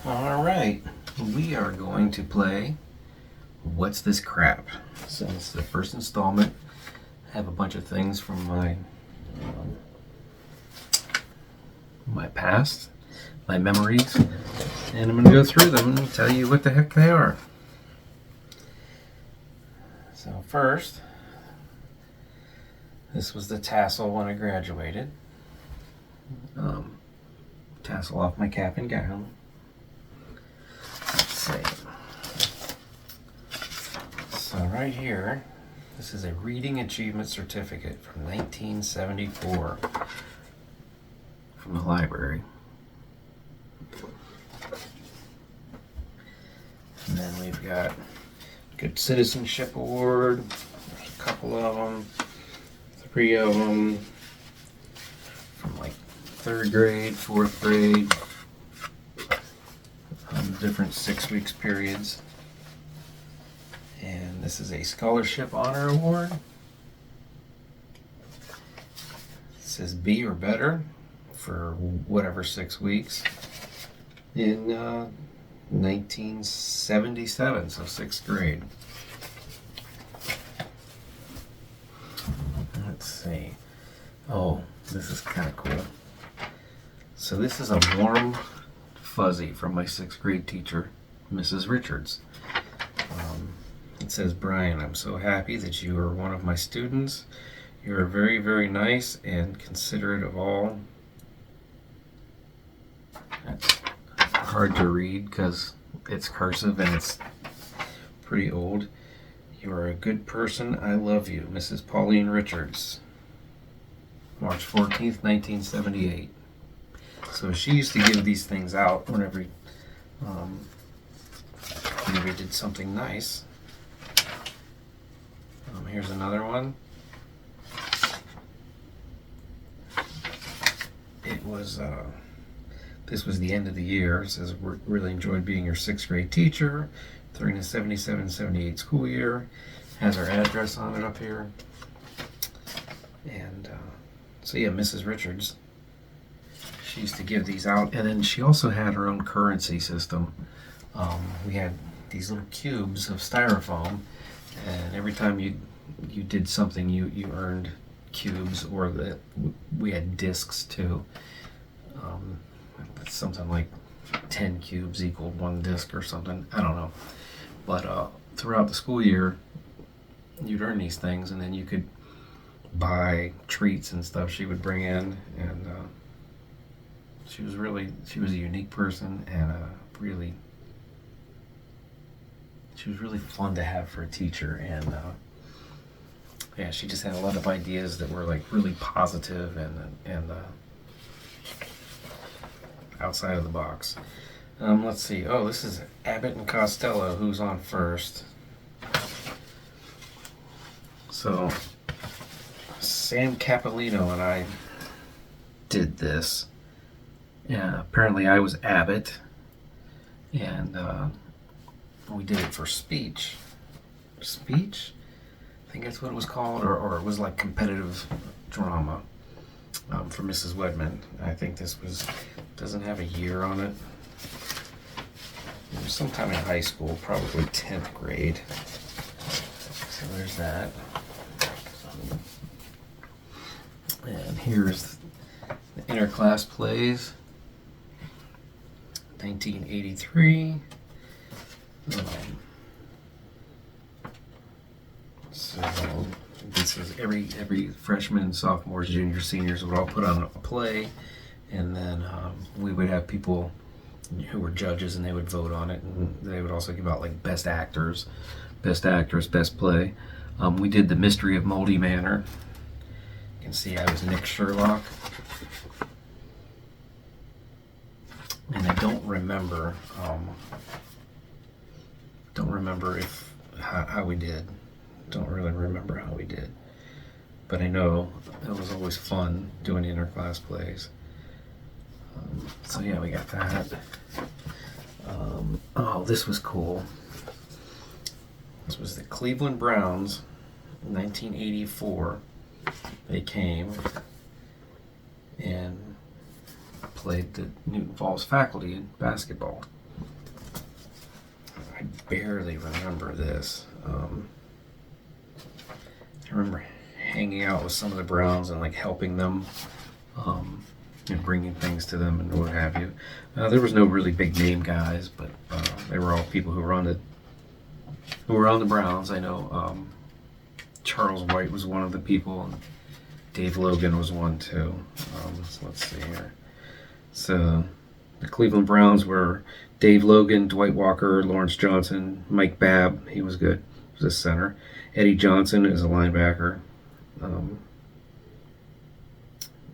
All right, we are going to play What's This Crap? So this is the first installment. I have a bunch of things from um, my past, my memories, and I'm going to go through them and tell you what the heck they are. So first, this was the tassel when I graduated. Tassel off my cap and gown. Let's see. So right here, this is a Reading Achievement Certificate from 1974 from the library. And then we've got Good Citizenship Award. There's a couple of them, 3 of them from like 3rd grade, 4th grade, different 6 weeks periods. And this is a Scholarship Honor Award. It says B or better for whatever 6 weeks in 1977, so 6th grade. Let's see. Oh, this is kind of cool. So this is a warm fuzzy from my 6th grade teacher, Mrs. Richards. It says, Brian, I'm so happy that you are one of my students. You are very, very nice and considerate of all. That's hard to read because it's cursive and it's pretty old. You are a good person. I love you. Mrs. Pauline Richards. March 14th, 1978. So she used to give these things out whenever we did something nice. Here's another one. It was, this was the end of the year. It says, we really enjoyed being your 6th grade teacher during the 77-78 school year. Has our address on it up here. And so yeah, Mrs. Richards, she used to give these out. And then she also had her own currency system. We had these little cubes of styrofoam, and every time you did something, you earned cubes, or we had discs too. Something like 10 cubes equaled 1 disc or something. I don't know. But throughout the school year, you'd earn these things, and then you could buy treats and stuff she would bring in. And she was a unique person, and she was really fun to have for a teacher. And yeah, she just had a lot of ideas that were like really positive and outside of the box. Let's see. Oh, this is Abbott and Costello, who's on first. So Sam Capolino and I did this. Yeah, apparently I was Abbott, and we did it for speech. Speech? I think that's what it was called, or it was like competitive drama for Mrs. Wedman. I think this doesn't have a year on it. It was sometime in high school, probably 10th grade. So there's that. And here's the interclass plays, 1983. So this is every freshman, sophomores, juniors, seniors would all put on a play, and then we would have people who were judges, and they would vote on it, and they would also give out like best actors, best actress, best play. We did The Mystery of Moldy Manor. You can see I was Nick Sherlock, and I don't remember if how we did. Don't really remember how we did, but I know it was always fun doing interclass plays. So yeah, we got that. Oh, this was cool. This was the Cleveland Browns, 1984. They came and played the Newton Falls faculty in basketball. I barely remember this. I remember hanging out with some of the Browns and like helping them, and bringing things to them and what have you. There was no really big name guys, but they were all people who were on the Browns. I know Charles White was one of the people, and Dave Logan was one too. So let's see here. So the Cleveland Browns were Dave Logan, Dwight Walker, Lawrence Johnson, Mike Babb. He was good. He was a center. Eddie Johnson is a linebacker.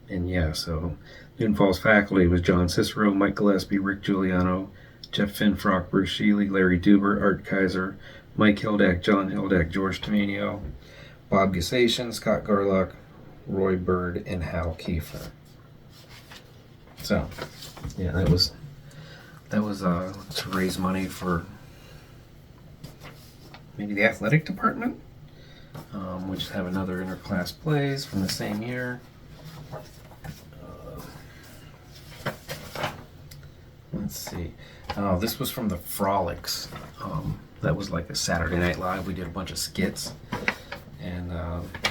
And yeah, so Newton Falls faculty was John Cicero, Mike Gillespie, Rick Giuliano, Jeff Finfrock, Bruce Shealy, Larry Duber, Art Kaiser, Mike Hildack, John Hildack, George Tomenio, Bob Gasation, Scott Garlock, Roy Bird, and Hal Kiefer. So, yeah, that was to raise money for maybe the athletic department. We just have another interclass plays from the same year. Let's see. Oh, this was from the Frolics. That was like a Saturday Night Live. We did a bunch of skits, and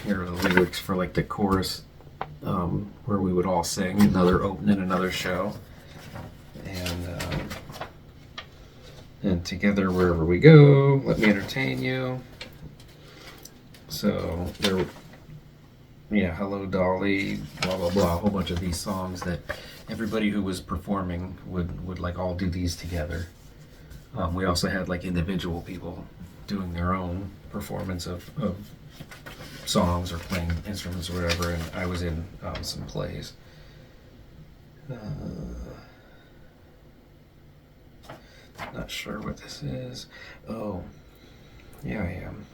here are the lyrics for like the chorus, where we would all sing another opening, another show, and together wherever we go, let me entertain you. So there, yeah, Hello Dolly, blah blah blah, a whole bunch of these songs that everybody who was performing would like all do these together. We also had like individual people doing their own performance of songs or playing instruments or whatever, and I was in some plays. Not sure what this is. Oh, yeah, I am.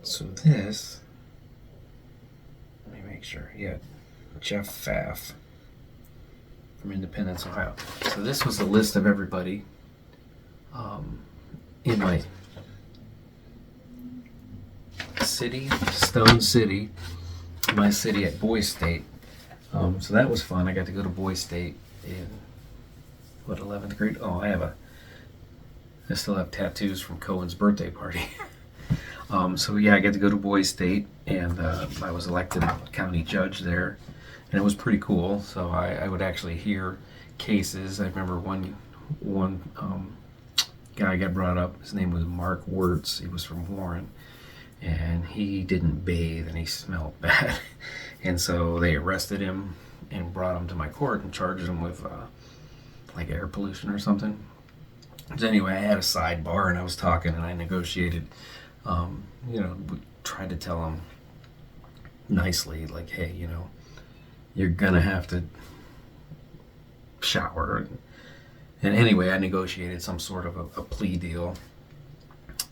So this, let me make sure. Yeah, Jeff Pfaff from Independence, Ohio. So this was the list of everybody in my city, Stone City, my city at Boys State. So that was fun. I got to go to Boys State in, 11th grade? Oh, I still have tattoos from Cohen's birthday party. So yeah, I got to go to Boys State, and I was elected county judge there, and it was pretty cool. So I would actually hear cases. I remember one guy got brought up. His name was Mark Wirtz. He was from Warren, and he didn't bathe, and he smelled bad. And so they arrested him and brought him to my court and charged him with like air pollution or something. So anyway, I had a sidebar, and I was talking, and I negotiated. Tried to tell him nicely, like, hey, you're gonna have to shower. And anyway, I negotiated some sort of a plea deal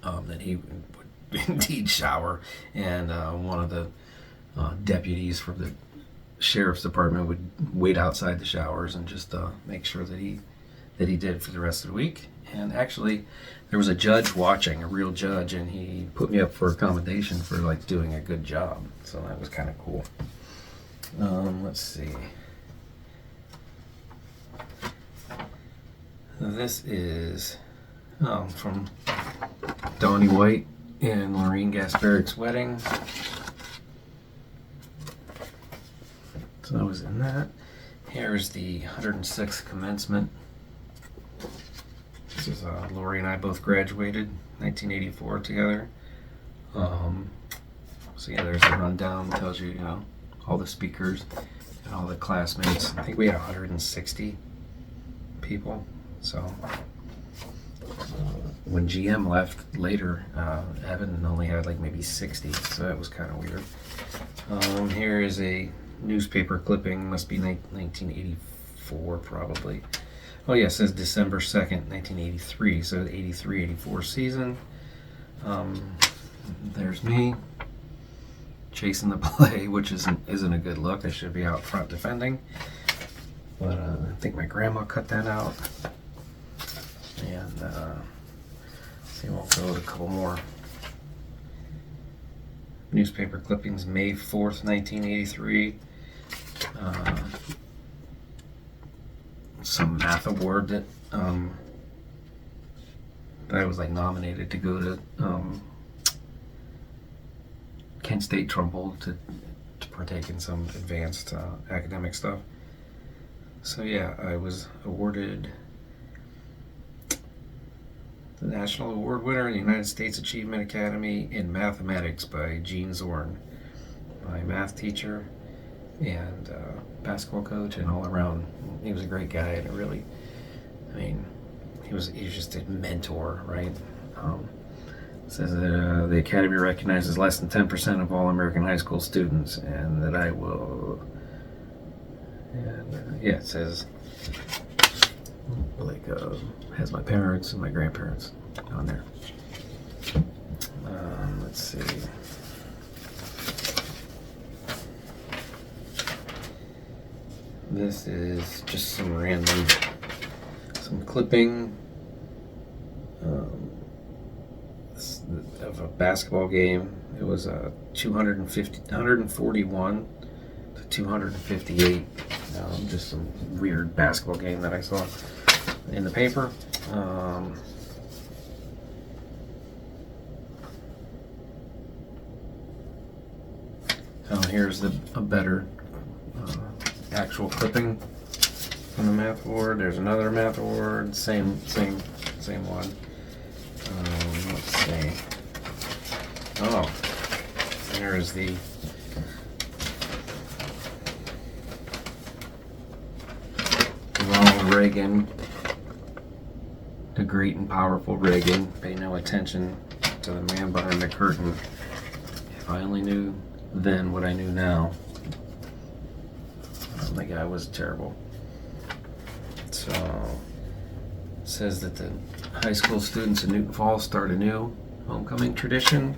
that he would indeed shower, and one of the deputies from the sheriff's department would wait outside the showers and just make sure that he did for the rest of the week. And actually, there was a judge watching, a real judge, and he put me up for accommodation for like doing a good job. So that was kind of cool. Let's see. This is from Donnie White and Lorene Gasparic's wedding. So I was in that. Here's the 106th commencement. This is Lori and I both graduated 1984 together. So yeah, there's a rundown. Tells you, all the speakers and all the classmates. I think we had 160 people. So when GM left later, Evan only had like maybe 60. So that was kind of weird. Here is a newspaper clipping. Must be 1984 probably. Oh yeah, it says December 2nd, 1983, so the 83-84 season. There's me chasing the play, which isn't a good look. I should be out front defending, but I think my grandma cut that out. And see, we'll go to a couple more newspaper clippings. May 4th, 1983. Some math award that that I was like nominated to go to Kent State Trumbull to partake in some advanced academic stuff. So yeah, I was awarded the National Award winner in the United States Achievement Academy in Mathematics by Gene Zorn, my math teacher and basketball coach, and all around. He was a great guy, and he was just a mentor, right? Says that the Academy recognizes less than 10% of all American high school students, and that I will. And it says has my parents and my grandparents on there. Let's see. This is just some clipping of a basketball game. It was 141 to 258. Just some weird basketball game that I saw in the paper. Here's a better actual clipping from the math award. There's another math award, same one. Let's see. Oh, there's the Ronald Reagan, the great and powerful Reagan. Pay no attention to the man behind the curtain. If I only knew then what I knew now. The guy was terrible. So it says that the high school students in Newton Falls start a new homecoming tradition.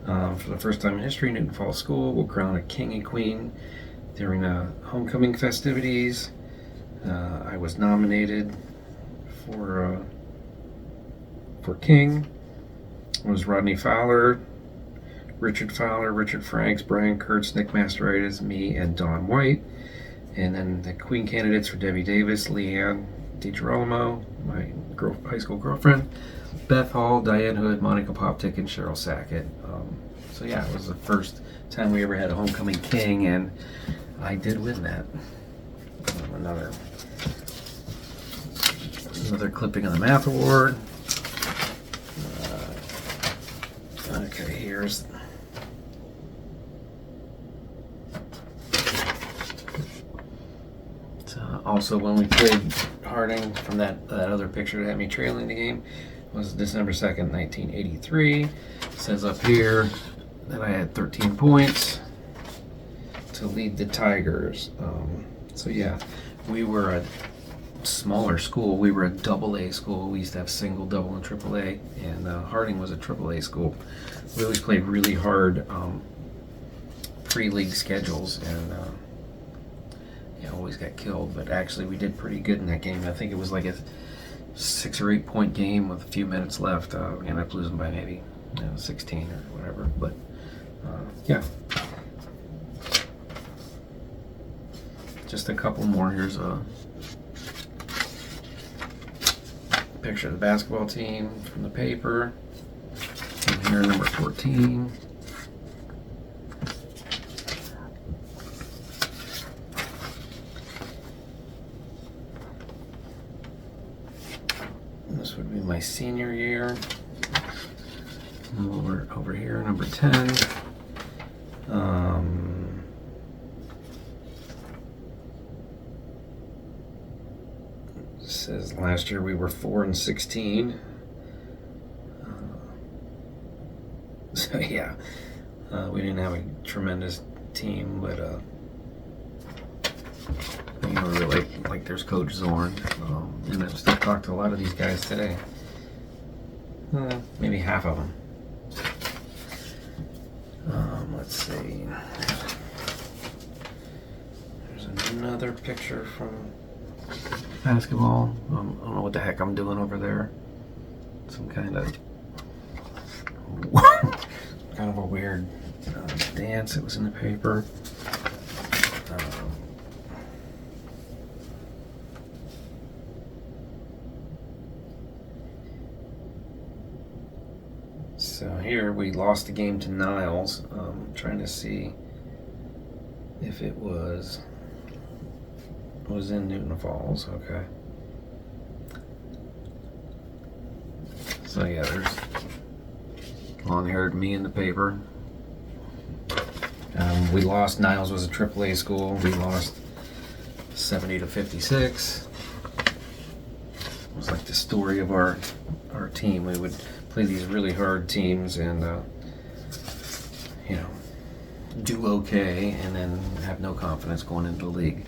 For the first time in history, Newton Falls School will crown a king and queen during the homecoming festivities. I was nominated for king. It was Rodney Fowler, Richard Franks, Brian Kurtz, Nick Masteritis, me, and Don White. And then the queen candidates were Debbie Davis, Leanne DiGirolamo, my high school girlfriend, Beth Hall, Diane Hood, Monica Poptic, and Cheryl Sackett. So yeah, it was the first time we ever had a homecoming king, and I did win that. Another clipping of the math award. Okay, here's. Also, when we played Harding, from that other picture that had me trailing the game, was December 2nd, 1983. It says up here that I had 13 points to lead the Tigers. So yeah, we were a smaller school. We were a AA school. We used to have single, double, and AAA, and Harding was a AAA school. We always played really hard pre-league schedules, and always got killed, but actually we did pretty good in that game. I think it was like a 6 or 8 point game with a few minutes left. We ended up losing by maybe 16 or whatever, but yeah. Just a couple more. Here's a picture of the basketball team from the paper. And here, number 14. This would be my senior year. Over here, number 10. It says last year we were 4-16. So yeah, we didn't have a tremendous team, but really like there's Coach Zorn, and I've still talked to a lot of these guys today. Maybe half of them. Let's see. There's another picture from basketball. I don't know what the heck I'm doing over there. Some kind of a weird dance. It was in the paper. So here we lost the game to Niles. Trying to see if it was in Newton Falls. Okay. So yeah, there's long-haired me in the paper. We lost. Niles was a AAA school. We lost 70-56. It was like the story of our team. We would play these really hard teams and do okay, and then have no confidence going into the league.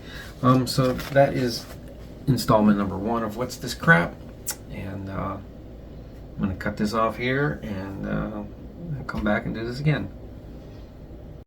So that is installment number 1 of What's This Crap, and I'm going to cut this off here and come back and do this again.